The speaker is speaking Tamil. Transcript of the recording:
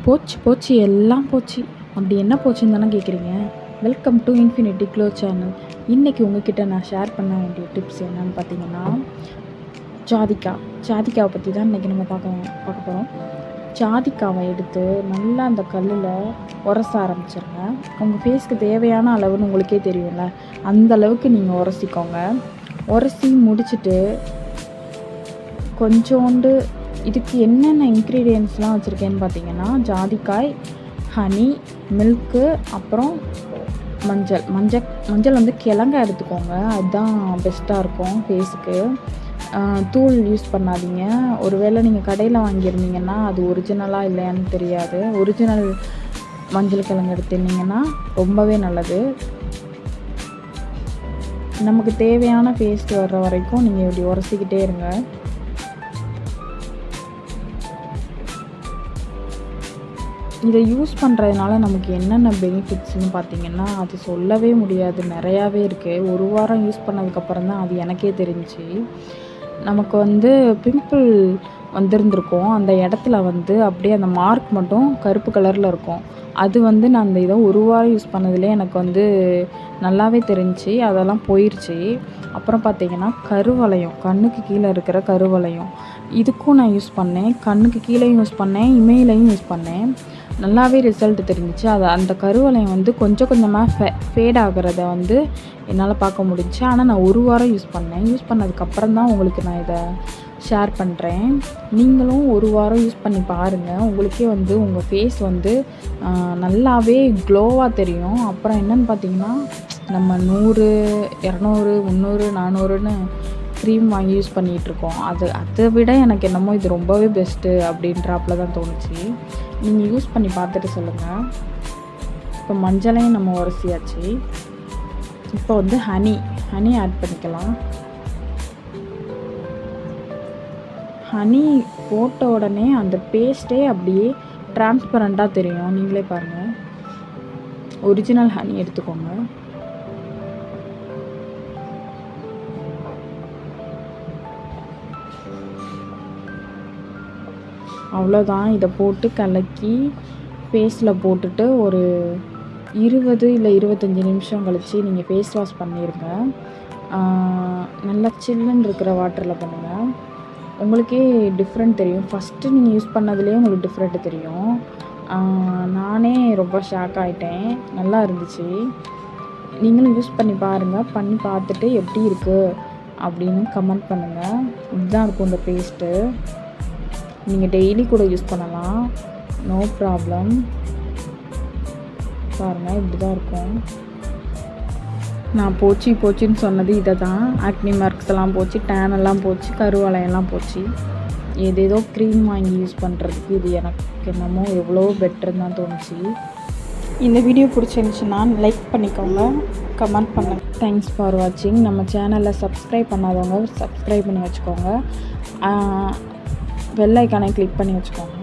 போச்சு போச்சு எல்லாம் போச்சு. அப்படி என்ன போச்சுன்னு தானே கேட்குறீங்க. Welcome to Infinity Glow channel. இன்றைக்கி உங்ககிட்ட நான் ஷேர் பண்ண வேண்டிய டிப்ஸ் என்னென்னு பார்த்தீங்கன்னா, ஜாதிக்காவை பற்றி தான் இன்றைக்கி நம்ம பார்க்க போகிறோம். ஜாதிக்காவை எடுத்து நல்லா அந்த கல்லில் உரச ஆரம்பிச்சிருங்க. உங்கள் ஃபேஸ்க்கு தேவையான அளவுன்னு உங்களுக்கே தெரியும்ல, அந்த அளவுக்கு நீங்கள் உரசிக்கோங்க. உரசி முடிச்சுட்டு கொஞ்சோண்டு இதுக்கு என்னென்ன இன்க்ரீடியன்ட்ஸ்லாம் வச்சுருக்கேன்னு பார்த்தீங்கன்னா, ஜாதிக்காய், ஹனி, மில்க்கு, அப்புறம் மஞ்சள் வந்து கிழங்கா எடுத்துக்கோங்க. அதுதான் பெஸ்ட்டாக இருக்கும் ஃபேஸுக்கு. தூள் யூஸ் பண்ணாதீங்க. ஒருவேளை நீங்கள் கடையில் வாங்கியிருந்தீங்கன்னா அது ஒரிஜினலாக இல்லையான்னு தெரியாது. ஒரிஜினல் மஞ்சள் கிழங்கு எடுத்துருந்தீங்கன்னா ரொம்பவே நல்லது. நமக்கு தேவையான பேஸ்ட் வர்ற வரைக்கும் நீங்கள் இப்படி உரசிக்கிட்டே இருங்க. இதை யூஸ் பண்ணுறதுனால நமக்கு என்னென்ன பெனிஃபிட்ஸ்னு பார்த்திங்கன்னா, அது சொல்லவே முடியாது, நிறையாவே இருக்குது. ஒரு வாரம் யூஸ் பண்ணதுக்கப்புறம் தான் அது எனக்கே தெரிஞ்சிச்சு. நமக்கு வந்து பிம்பிள் வந்திருந்துருக்கும், அந்த இடத்துல வந்து அப்படியே அந்த மார்க் மட்டும் கருப்பு கலரில் இருக்கும். அது வந்து நான் அந்த இதை ஒரு வாரம் யூஸ் பண்ணதிலே எனக்கு வந்து நல்லாவே தெரிஞ்சிச்சு, அதெல்லாம் போயிடுச்சு. அப்புறம் பார்த்திங்கன்னா கருவளையம், கண்ணுக்கு கீழே இருக்கிற கருவளையம், இதுக்கும் நான் யூஸ் பண்ணேன். கண்ணுக்கு கீழேயும் யூஸ் பண்ணேன், இமையிலையும் யூஸ் பண்ணேன். நல்லாவே ரிசல்ட் தெரிஞ்சிச்சு. அது அந்த கருவளையம் வந்து கொஞ்சம் கொஞ்சமாக ஃபேட் ஆகிறத வந்து என்னால் பார்க்க முடிஞ்சிச்சு. ஆனால் நான் ஒரு வாரம் யூஸ் பண்ணேன். யூஸ் பண்ணதுக்கப்புறம் தான் உங்களுக்கு நான் இதை ஷேர் பண்ணுறேன். நீங்களும் ஒரு வாரம் யூஸ் பண்ணி பாருங்கள். உங்களுக்கே வந்து உங்கள் ஃபேஸ் வந்து நல்லாவே க்ளோவாக தெரியும். அப்புறம் என்னென்னு பார்த்தீங்கன்னா, நம்ம 100, 200, 300, 400ன்னு க்ரீம் வாங்கி யூஸ் பண்ணிகிட்ருக்கோம். அதை விட எனக்கு என்னமோ இது ரொம்பவே பெஸ்ட்டு அப்படின்றாப்புல தான் தோணுச்சு. நீங்கள் யூஸ் பண்ணி பார்த்துட்டு சொல்லுங்கள். இப்போ மஞ்சளையும் நம்ம உரசியாச்சு. இப்போ வந்து ஹனி ஆட் பண்ணிக்கலாம். ஹனி போட்ட உடனே அந்த பேஸ்ட்டே அப்படியே டிரான்ஸ்பரண்ட்டாக தெரியும். நீங்களே பாருங்கள். ஒரிஜினல் ஹனி எடுத்துக்கோங்க. அவ்வளோதான். இதை போட்டு கலக்கி ஃபேஸில் போட்டுட்டு ஒரு 20 இல்லை 25 நிமிஷம் கழித்து நீங்கள் ஃபேஸ் வாஷ் பண்ணிடுங்க. நல்லா சில்லுன்னு இருக்கிற வாட்டரில் பண்ணுங்கள். உங்களுக்கே டிஃப்ரெண்ட் தெரியும். ஃபஸ்ட்டு நீங்கள் யூஸ் பண்ணதுலேயே உங்களுக்கு டிஃப்ரெண்ட் தெரியும். நானே ரொம்ப ஷாக் ஆகிட்டேன். நல்லா இருந்துச்சு. நீங்களும் யூஸ் பண்ணி பாருங்கள். பண்ணி பார்த்துட்டு எப்படி இருக்குது அப்படின்னு கமெண்ட் பண்ணுங்கள். இதுதான் இருக்கும் இந்த பேஸ்ட்டு. நீங்கள் டெய்லி கூட யூஸ் பண்ணலாம், நோ ப்ராப்ளம். பாருங்கள், இப்படி தான் இருக்கும். நான் போச்சுன்னு சொன்னது இதை தான். ஆக்னி மார்க்ஸ் எல்லாம் போச்சு, டேன் எல்லாம் போச்சு, கருவளையெல்லாம் போச்சு. ஏதேதோ க்ரீம் வாங்கி யூஸ் பண்ணுறதுக்கு இது எனக்கு என்னமோ எவ்வளோ பெட்டர்னு தான் தோணுச்சு. இந்த வீடியோ பிடிச்சிருந்துச்சுன்னா லைக் பண்ணிக்கோங்க, கமெண்ட் பண்ணுங்கள். தேங்க்ஸ் ஃபார் வாட்சிங். நம்ம சேனலில் சப்ஸ்கிரைப் பண்ணாதவங்க சப்ஸ்கிரைப் பண்ணி வச்சுக்கோங்க. பெல் ஐக்கானை கிளிக் பண்ணி வச்சுக்கோங்க.